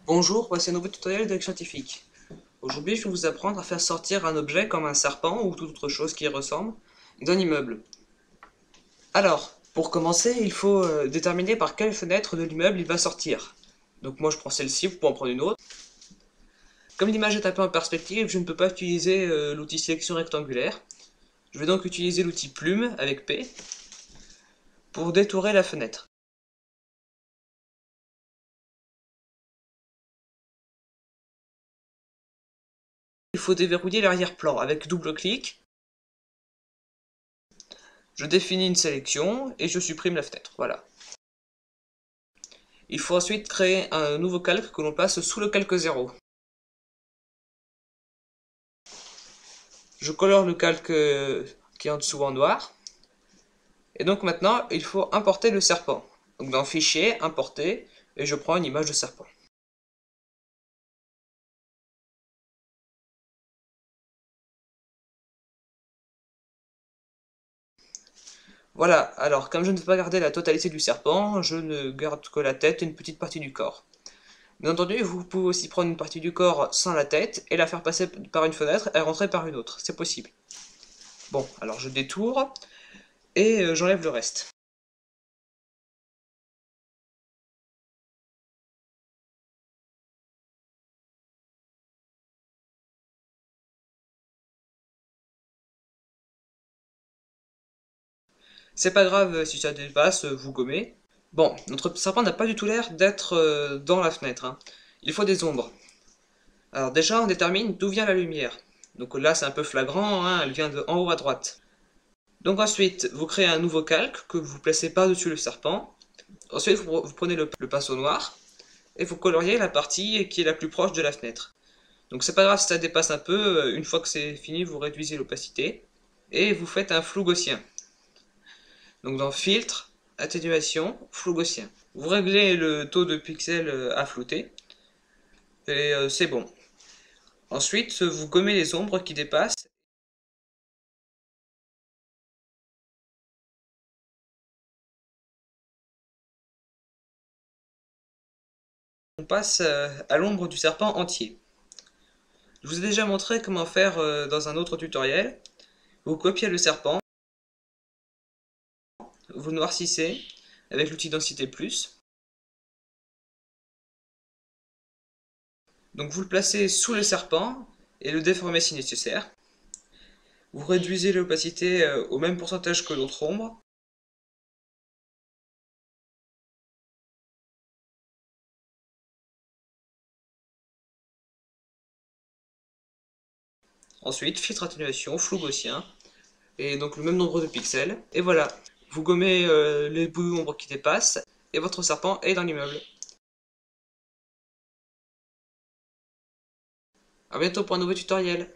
Bonjour, voici un nouveau tutoriel de scientifique. Aujourd'hui, je vais vous apprendre à faire sortir un objet comme un serpent ou toute autre chose qui y ressemble d'un immeuble. Alors, pour commencer, il faut déterminer par quelle fenêtre de l'immeuble il va sortir. Donc moi je prends celle-ci, vous pouvez en prendre une autre. Comme l'image est un peu en perspective, je ne peux pas utiliser l'outil sélection rectangulaire. Je vais donc utiliser l'outil plume avec P pour détourer la fenêtre. Il faut déverrouiller l'arrière-plan avec double clic. Je définis une sélection et je supprime la fenêtre. Voilà. Il faut ensuite créer un nouveau calque que l'on place sous le calque 0. Je colore le calque qui est en dessous en noir. Et donc maintenant, il faut importer le serpent. Donc dans Fichier, Importer, et je prends une image de serpent. Voilà, alors comme je ne veux pas garder la totalité du serpent, je ne garde que la tête et une petite partie du corps. Bien entendu, vous pouvez aussi prendre une partie du corps sans la tête et la faire passer par une fenêtre et rentrer par une autre, c'est possible. Bon, alors je détourne et j'enlève le reste. C'est pas grave si ça dépasse, vous gommez. Bon, notre serpent n'a pas du tout l'air d'être dans la fenêtre, hein. Il faut des ombres. Alors déjà, on détermine d'où vient la lumière. Donc là, c'est un peu flagrant, hein, elle vient de en haut à droite. Donc ensuite, vous créez un nouveau calque que vous placez par-dessus le serpent. Ensuite, vous prenez le pinceau noir et vous coloriez la partie qui est la plus proche de la fenêtre. Donc c'est pas grave si ça dépasse un peu, une fois que c'est fini, vous réduisez l'opacité et vous faites un flou gaussien. Donc dans Filtre, Atténuation, Flou gaussien. Vous réglez le taux de pixels à flouter et c'est bon. Ensuite, vous gommez les ombres qui dépassent. On passe à l'ombre du serpent entier. Je vous ai déjà montré comment faire dans un autre tutoriel. Vous copiez le serpent, vous noircissez avec l'outil densité plus. Donc vous le placez sous le serpent et le déformez si nécessaire. Vous réduisez l'opacité au même pourcentage que l'autre ombre. Ensuite, filtre atténuation, flou gaussien, et donc le même nombre de pixels. Et voilà, vous gommez les bouts d'ombre qui dépassent, et votre serpent est dans l'immeuble. A bientôt pour un nouveau tutoriel.